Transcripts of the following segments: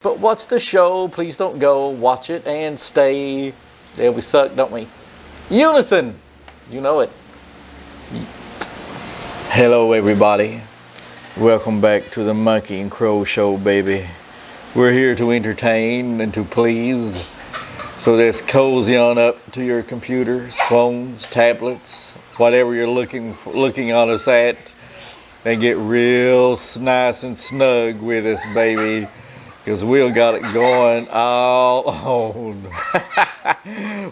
But watch the show, please don't go. Watch it and stay. Yeah, we suck, don't we? Unison! You know it. Hello, everybody. Welcome back to the Monkey and Crow Show, baby. We're here to entertain and to please. So let's cozy on up to your computers, phones, tablets, whatever you're looking on us at, and get real nice and snug with us, baby. Because we've got it going all on.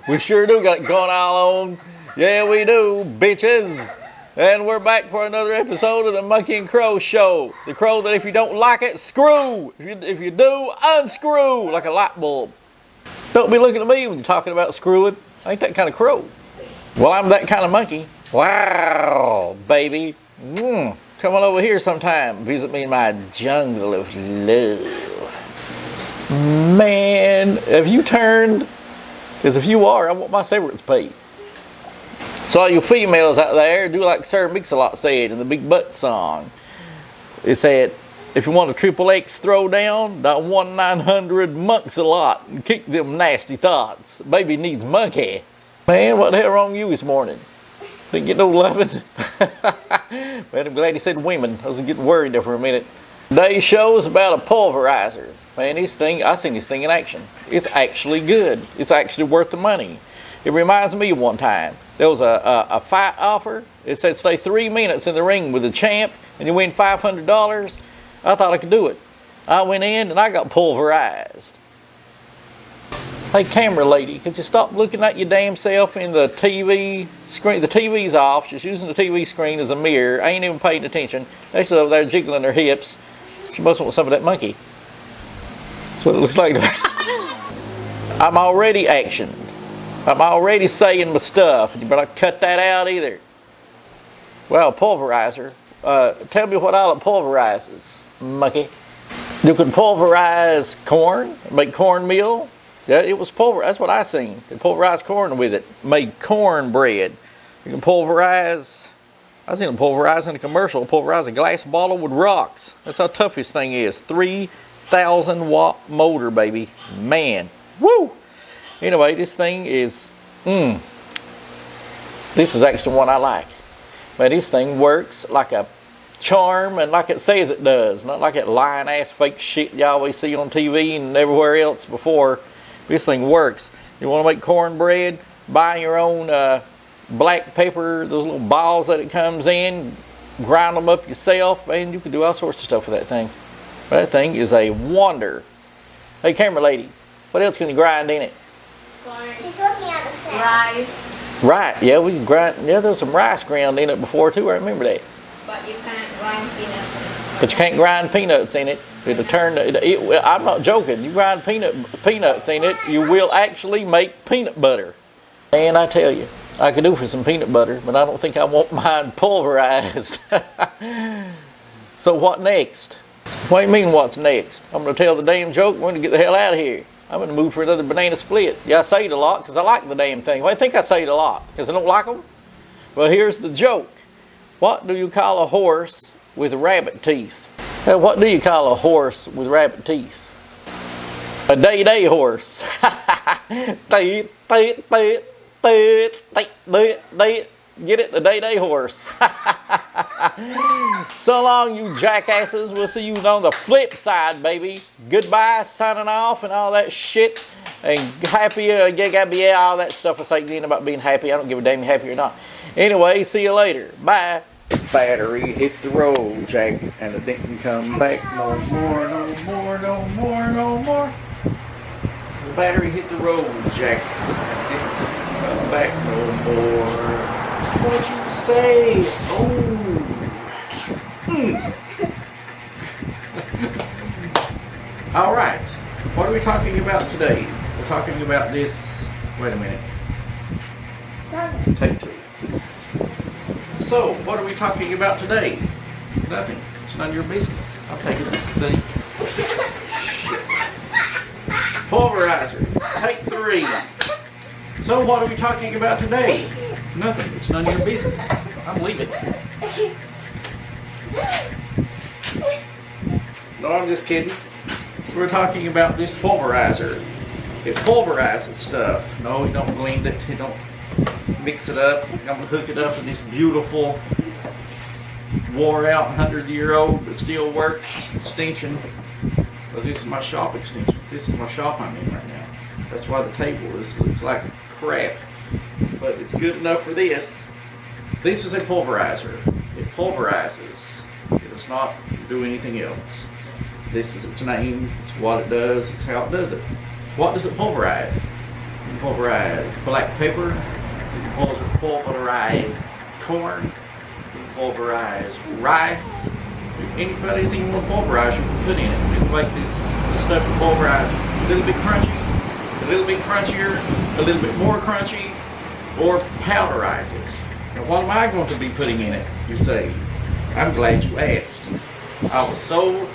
We sure do got it going all on. Yeah, we do, bitches. And we're back for another episode of the Monkey and Crow Show. The crow that if you don't like it, screw. If you do, unscrew like a light bulb. Don't be looking at me when you're talking about screwing. I ain't that kind of crow. Well, I'm that kind of monkey. Wow, baby. Come on over here sometime. Visit me in my jungle of love. Man, have you turned? Because if you are, I want my severance paid. So all you females out there, do like Sir Mix-a-Lot said in the Big Butt song. It said, if you want a triple X throwdown, dial 1-900-Monks-a-Lot and kick them nasty thoughts. Baby needs monkey. Man, what the hell wrong with you this morning? Didn't get no loving? Man, I'm glad he said women. I was getting worried there for a minute. Today's show is about a pulverizer. Man, I seen this thing in action. It's actually good. It's actually worth the money. It reminds me of one time. There was a fight offer. It said stay 3 minutes in the ring with the champ and you win $500. I thought I could do it. I went in and I got pulverized. Hey, camera lady, could you stop looking at your damn self in the TV screen? The TV's off. She's using the TV screen as a mirror. I ain't even paying attention. They're still over there jiggling their hips. She must want some of that monkey. That's what it looks like. I'm already actioned. I'm already saying my stuff. You better not cut that out either. Well, pulverizer. Tell me what all it pulverizes, monkey. You can pulverize corn, make cornmeal. Yeah, it was pulverized. That's what I seen. They pulverized corn with it. Made cornbread. You can pulverize. I seen them pulverize in a commercial. Pulverize a glass bottle with rocks. That's how tough this thing is. 3,000 watt motor, baby. Man. Woo! Anyway, this thing is, this is actually one I like. Man, this thing works like a charm and like it says it does. Not like that lying ass fake shit you always see on TV and everywhere else before. This thing works. You want to make cornbread? Buy your own black pepper, those little balls that it comes in. Grind them up yourself. Man, you can do all sorts of stuff with that thing. But that thing is a wonder. Hey, camera lady, what else can you grind in it? She's looking at the set. Rice. Right, yeah, we grind. Yeah, there was some rice ground in it before too. I remember that. But you can't grind peanuts in it. But you can't grind peanuts in it. It'll turn. I'm not joking. You grind peanuts in it, you will actually make peanut butter. And I tell you, I could do for some peanut butter, but I don't think I want mine pulverized. So what next? What do you mean what's next? I'm going to tell the damn joke. We're going to get the hell out of here. I'm going to move for another banana split. Yeah, I say it a lot because I like the damn thing. Well, I think I say it a lot because I don't like them. Well, here's the joke. What do you call a horse with rabbit teeth? What do you call a horse with rabbit teeth? A day-day horse. Teet, teet, teet, teet, teet, teet, teet. Get it? The day-day horse. So long, you jackasses. We'll see you on the flip side, baby. Goodbye, signing off, and all that shit. And happy, yeah, all that stuff I say again about being happy. I don't give a damn happy or not. Anyway, see you later. Bye. Battery hit the road, Jack, and it didn't come back no more, no more, no more, no more. The battery hit the road, Jack, and it didn't come back no more. What'd you say? Oh. All right. What are we talking about today? We're talking about this. Wait a minute. Take two. So, what are we talking about today? Nothing. It's none of your business. I'm taking this thing. Pulverizer. Take 3. So, what are we talking about today? Nothing. It's none of your business. I'm leaving. No, I'm just kidding. we're talking about this pulverizer. It pulverizes stuff. No, you don't blend it. You don't mix it up. I'm going to hook it up with this beautiful, wore out, 100-year-old, but still works extension. Because this is my shop extension. This is my shop I'm in right now. That's why the table looks like crap. But it's good enough for this. This is a pulverizer. It pulverizes. It does not do anything else. This is its name. It's what it does. It's how it does it. What does it pulverize? You can pulverize black pepper. You can pulverize corn. You can pulverize rice. Anything you want to pulverize, you can put in it. You can make this stuff pulverize a little bit crunchy, a little bit crunchier, a little bit more crunchy, or powderize it. Now, what am I going to be putting in it, you say? I'm glad you asked. I was so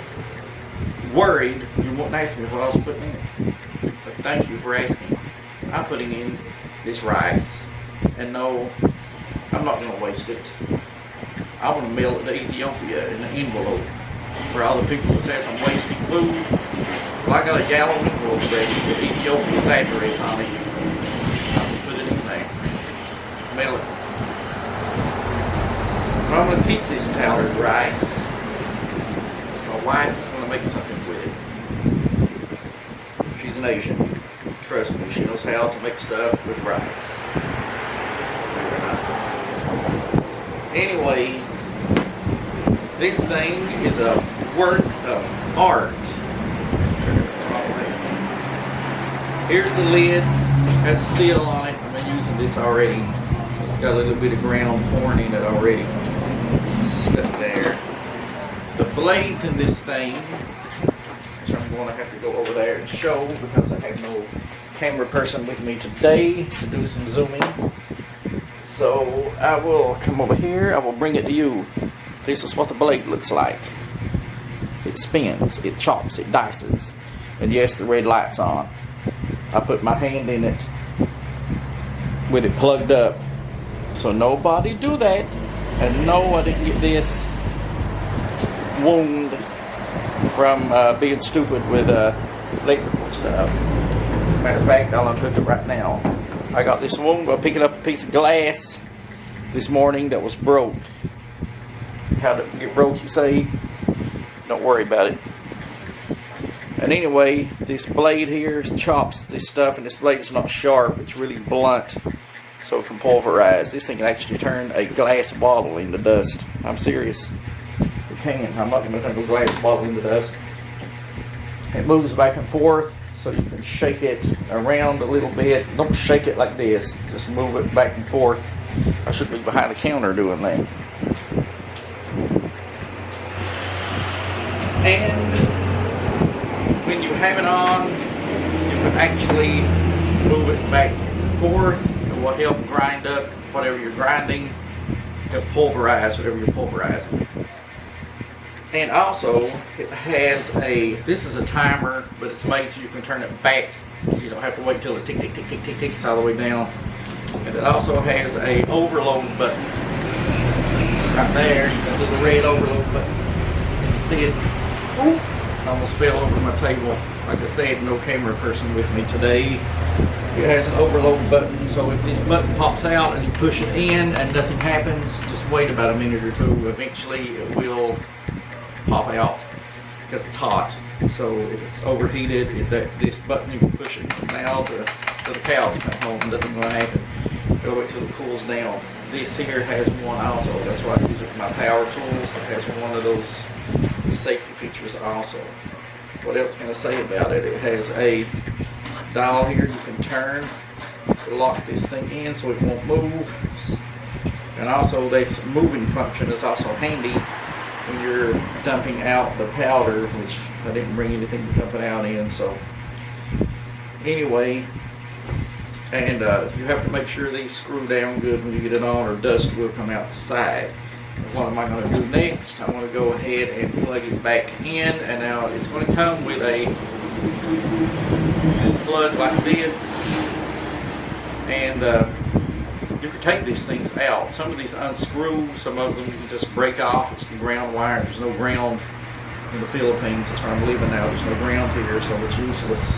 worried you wouldn't ask me what I was putting in it. But thank you for asking. I'm putting in this rice. And no, I'm not going to waste it. I want to mail it to Ethiopia in an envelope. For all the people that says I'm wasting food, well, I got a yellow envelope ready with Ethiopia's address on it. I can put it in there. Mail it. But I'm going to keep this powdered rice. My wife is going to make something with it. She's an Asian. Trust me, she knows how to make stuff with rice. Anyway, this thing is a work of art. Here's the lid. Has a seal on it. I've been using this already. It's got a little bit of ground corn in it already. Stuck there. The blades in this thing, which I'm going to have to go over there and show because I have no camera person with me today to do some zooming. So I will come over here. I will bring it to you. This is what the blade looks like. It spins, it chops, it dices. And yes, the red light's on. I put my hand in it with it plugged up. So nobody do that. And no, I didn't get this wound from being stupid with electrical stuff. As a matter of fact, I'll unhook it right now. I got this wound by picking up a piece of glass this morning that was broke. How did it get broke, you say? Don't worry about it. And anyway, this blade here chops this stuff, and this blade is not sharp, it's really blunt, so it can pulverize. This thing can actually turn a glass bottle into dust. I'm serious. It can. I'm not going to turn a glass bottle into dust. It moves back and forth, so you can shake it around a little bit. Don't shake it like this. Just move it back and forth. I should be behind the counter doing that. And when you have it on, you can actually move it back and forth. It will help grind up whatever you're grinding. Help pulverize whatever you're pulverizing. And also, it has this is a timer, but it's made so you can turn it back, so you don't have to wait till it ticks all the way down. And it also has a overload button right there. You got a little red overload button. You can see it. Ooh, I almost fell over my table. Like I said, no camera person with me today. It has an overload button, so if this button pops out and you push it in and nothing happens, just wait about a minute or two. Eventually, it will pop out because it's hot. So if it's overheated, this button you can push it now till the cows come home. Nothing will happen. It'll wait till it cools down. This here has one also. That's why I use it with my power tools. It has one of those safety features also. What else can I say about it? It has a dial here you can turn to lock this thing in so it won't move. And also this moving function is also handy when you're dumping out the powder, which I didn't bring anything to dump it out in. So anyway, and you have to make sure these screw down good when you get it on, or dust will come out the side. What am I going to do next? I'm going to go ahead and plug it back in, and now it's going to come with a plug like this, and you can take these things out. Some of these unscrew, some of them you can just break off. It's the ground wire. There's no ground in the Philippines. That's where I'm living now. There's no ground here, so it's useless.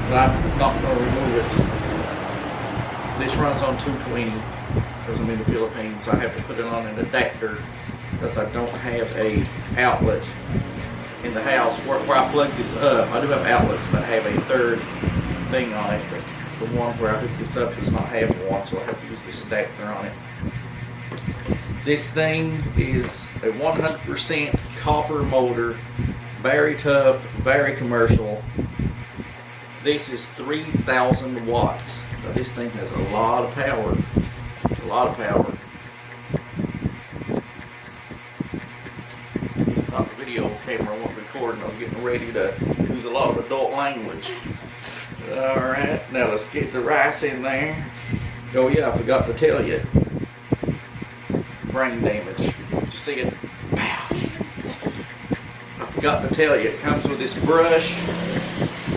But I'm not going to remove it. This runs on 220 because I'm in the Philippines. I have to put it on an adapter because I don't have a outlet in the house where I plug this up. I do have outlets that have a third thing on it, but the one where I hook this up does not have one, so I have to use this adapter on it. This thing is a 100% copper motor, very tough, very commercial. This is 3,000 watts. Now this thing has a lot of power, a lot of power. Thought the video camera wasn't recording. I was getting ready to use a lot of adult language. Alright, now let's get the rice in there. Oh yeah, I forgot to tell you. Brain damage. Did you see it? Pow. I forgot to tell you, it comes with this brush.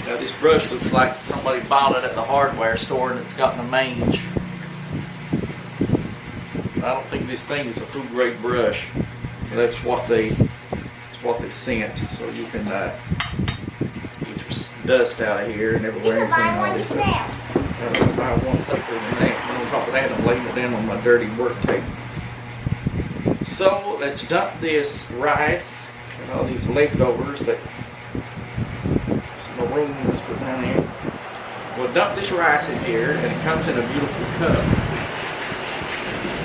Now this brush looks like somebody bought it at the hardware store and it's got in a mange. I don't think this thing is a food grade brush. That's what they sent. So you can get your dust out of here and everywhere. You can buy one yourself. I'll buy one safer than that. And on top of that, I'm laying it down on my dirty work table. So let's dump this rice and all these leftovers that some maroon was put down here. We'll dump this rice in here, and it comes in a beautiful cup.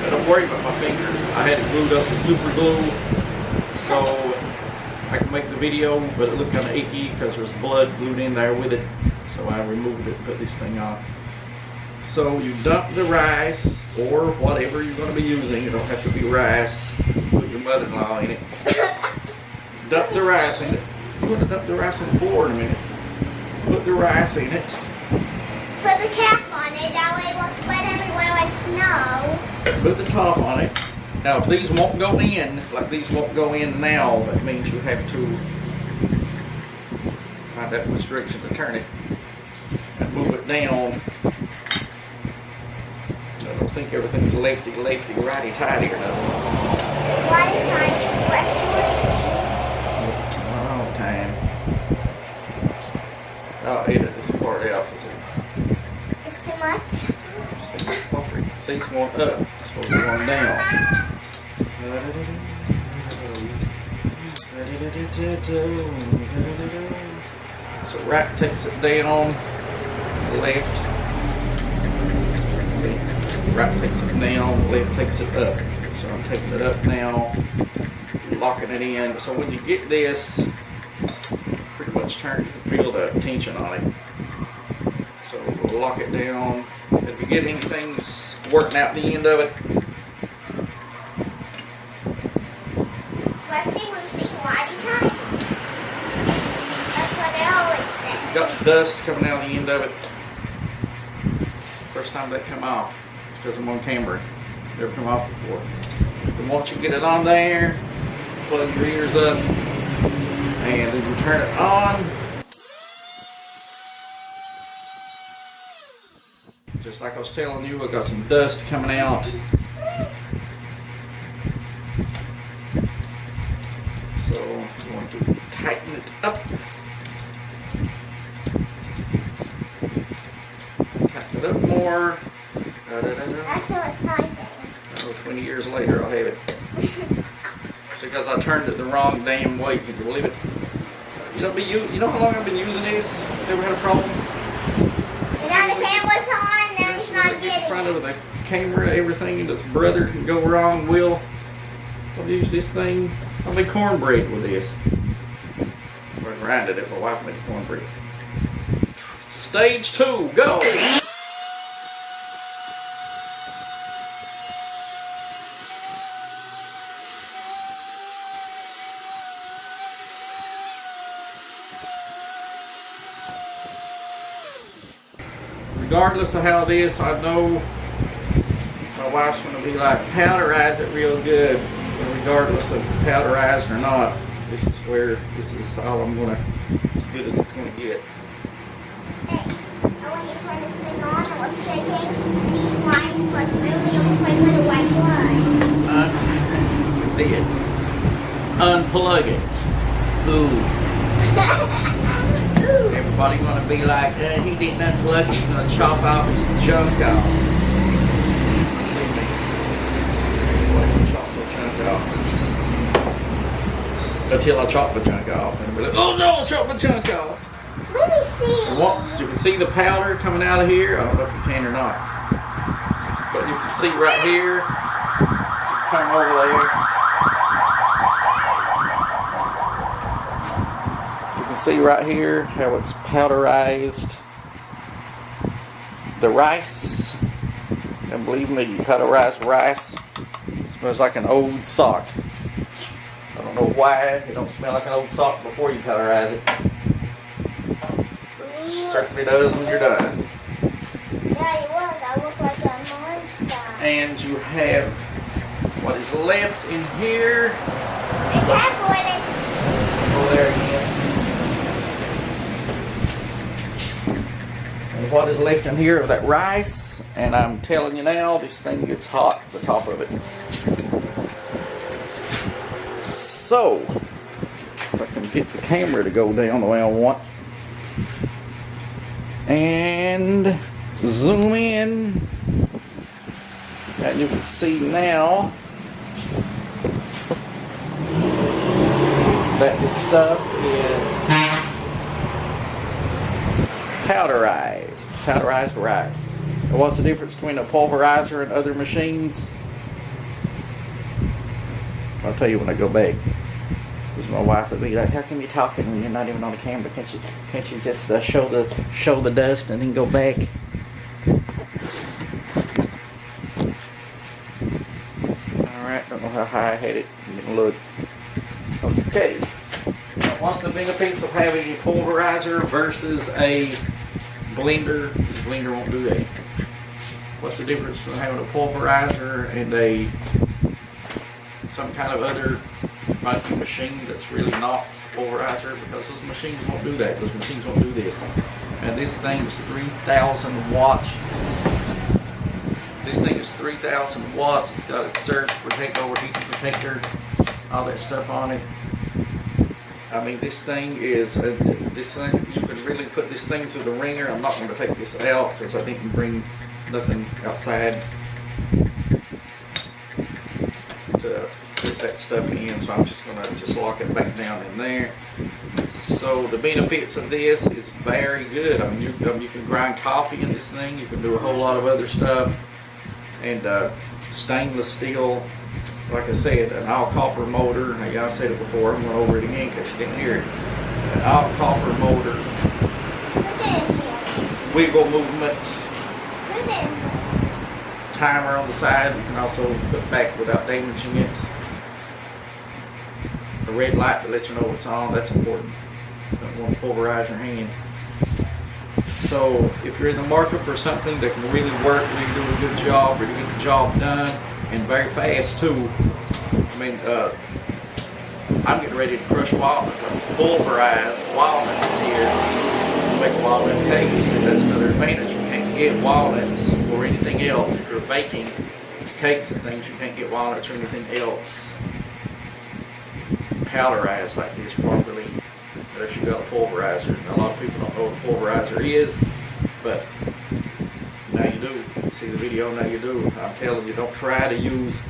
Now don't worry about my finger. I had it glued up with super glue, so I can make the video, but it looked kind of icky because there's blood glued in there with it. So I removed it and put this thing on. So you dump the rice, or whatever you're going to be using. It don't have to be rice. Put your mother-in-law in it. Dump the rice in it. You're going to dump the rice on the floor in a minute. Put the rice in it. Put the cap on it, that way it won't spread everywhere like snow. Put the top on it. Now if these won't go in, like these won't go in now, that means you have to find out which direction to turn it. And move it down. I don't think everything's lefty, righty, tighty or nothing. Righty, tighty, lefty. All the time. I'll edit this part out. It's too much. See, it's going up. It's supposed to be going down. So right takes it down, left. See, right takes it down, left takes it up. So I'm taking it up now, locking it in. So when you get this, pretty much turn, you can feel the tension on it. So we'll lock it down. And if you get anything squirting out the end of it, Lefty, loosey, righty, tighty. That's what they always say. got dust coming out the end of it. First time that come off, it's because I'm on camera. Never come off before. Then once you get it on there, plug your ears up, and then you turn it on. Just like I was telling you, I got some dust coming out. So I'm going to tighten it up. Tighten it up more. That's so exciting. 20 years later, I'll have it. It's because I turned it the wrong damn way. Can you believe it? You know how long I've been using this? Never had a problem. Now the camera's on, now it's not getting In front of the camera, everything, and his brother can go wrong. Will, I'll use this thing. I'll make cornbread with this. I grinded it, my wife made cornbread. Stage 2, go! Regardless of how it is, I know my wife's going to be like, powderize it real good. And regardless of powderized or not, this is all I'm going to, as good as it's going to get. Hey, I want you to turn this thing on, and what's shaking? These lines must move, you'll play with the white line. Did. Unplug it. Ooh. Everybody gonna be like, he didn't unplug it, he's gonna chop off his junk off. Believe me. Everybody gonna chop the junk off. Until I chop the junk off. And be like, oh no, I chopped the junk off. Let me see. And once you can see the powder coming out of here, I don't know if you can or not. But you can see right here, come over there. You can see right here how it's powderized the rice. And believe me, powderized rice smells like an old sock. I don't know why it don't smell like an old sock before you powderize it. Certainly does when you're done. Yeah, it was. I look like a monster. And you have what is left in here. Be careful with it. Go there again. And what is left in here of that rice. And I'm telling you now, this thing gets hot, the top of it. So, if I can get the camera to go down the way I want. And zoom in. And you can see now that this stuff is powderized rice. And what's the difference between a pulverizer and other machines? I'll tell you when I go back. Because my wife would be like, "How come you talking when you're not even on the camera? Can't you just show the dust and then go back?" All right, don't know how high I had it. Look. Okay. Now, what's the benefits of having a pulverizer versus a blender? The blender won't do that. What's the difference between having a pulverizer and some kind of other funky machine that's really not a pulverizer? Because those machines won't do that. Those machines won't do this. And this thing is 3,000 watts. This thing is 3,000 watts. It's got a surge protector, overheating protector, all that stuff on it. I mean, this thing is, you can really put this thing to the ringer. I'm not going to take this out because I didn't bring nothing outside to put that stuff in, so I'm just going to lock it back down in there. So the benefits of this is very good. I mean, you can grind coffee in this thing. You can do a whole lot of other stuff. And stainless steel, like I said, an all copper motor. Now, I've said it before. I'm going over it again because you didn't hear it. An all copper motor, wiggle movement, timer on the side. You can also put back without damaging it. The red light to let you know it's on. That's important. You don't want to pulverize your hand. So if you're in the market for something that can really work, really do a good job, really get the job done, and very fast too. I mean, I'm getting ready to crush walnuts. I'm pulverize walnuts here to make a walnut cake. You see, that's another advantage. You can't get walnuts or anything else. If you're baking cakes and things, you can't get walnuts or anything else powderized like this properly unless you got a pulverizer. And a lot of people don't know what a pulverizer is, but now you do. You see the video, now you do. I'm telling you, don't try to use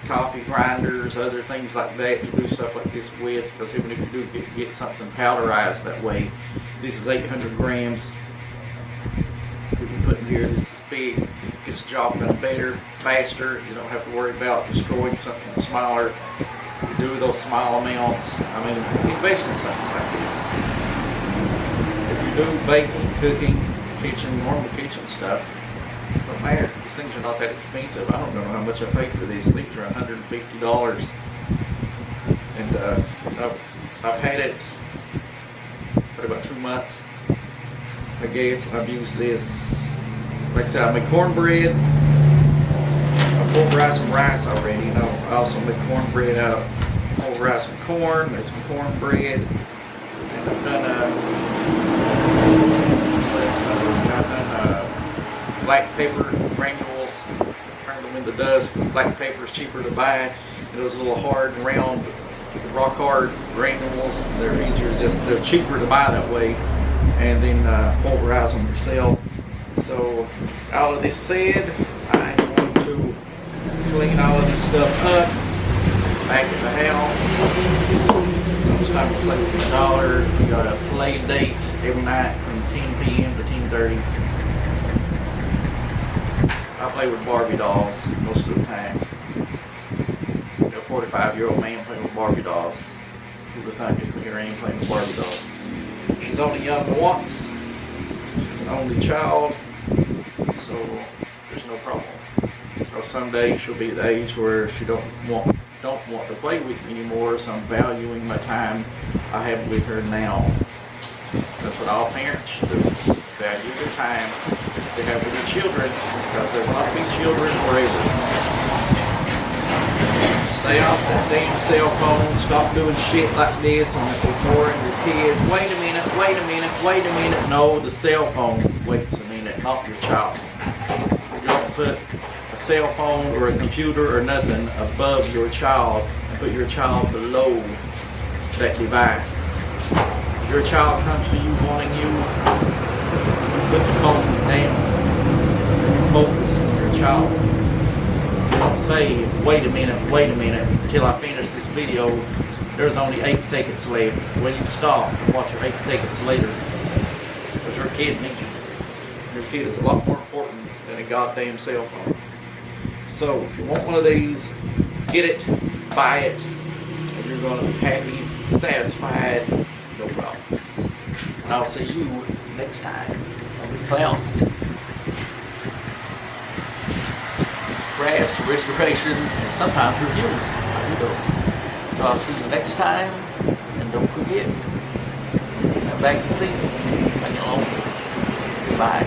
coffee grinders, other things like that to do stuff like this with, because even if you do get something powderized that way, this is 800 grams. We can put in here, this is big, gets the job done better, faster. You don't have to worry about destroying something smaller. You do those small amounts. I mean, invest in something like this. If you do baking, cooking, kitchen, normal kitchen stuff, don't matter. These things are not that expensive. I don't know how much I paid for these. These are $150. And I've had it for about 2 months, I guess. I've used this. Like I said, I make cornbread. I pulverized some rice already. You know, I also make cornbread out of pulverized some corn, made some cornbread. And I've done black pepper granules, turn them into dust. Black pepper is cheaper to buy. And those little hard and round rock hard granules. They're easier, they're cheaper to buy that way, and then pulverize them yourself. So, all of this said, I'm going to clean all of this stuff up back at the house. So it's time to play with your daughter. We got a play date every night from 10 p.m. to 10:30. I play with Barbie dolls most of the time. A 45-year-old man playing with Barbie dolls. Who would think it? Here I am playing with Barbie dolls. She's only young once. She's an only child, so there's no problem. Because someday she'll be at the age where she don't want to play with me anymore, so I'm valuing my time I have with her now. That's what all parents should do. Value their time they have with their children, because there will not be children forever. Stay off that damn cell phone. Stop doing shit like this and ignoring your kids. Wait a minute, wait a minute, wait a minute. No, the cell phone waits a minute, not your child. You don't put a cell phone or a computer or nothing above your child and put your child below that device. If your child comes to you wanting you, put the phone down. Focus on your child. You don't say, wait a minute, until I finish this video. There's only 8 seconds left. Well, you stop and watch your 8 seconds later. Because your kid needs you. Your kid is a lot more important than a goddamn cell phone. So, if you want one of these, get it, buy it, and you're going to be happy, satisfied, no problems. And I'll see you next time on the class. Crafts, restoration, and sometimes reviews. I do those. So I'll see you next time, and don't forget, come back and see me. Bring it along. Goodbye.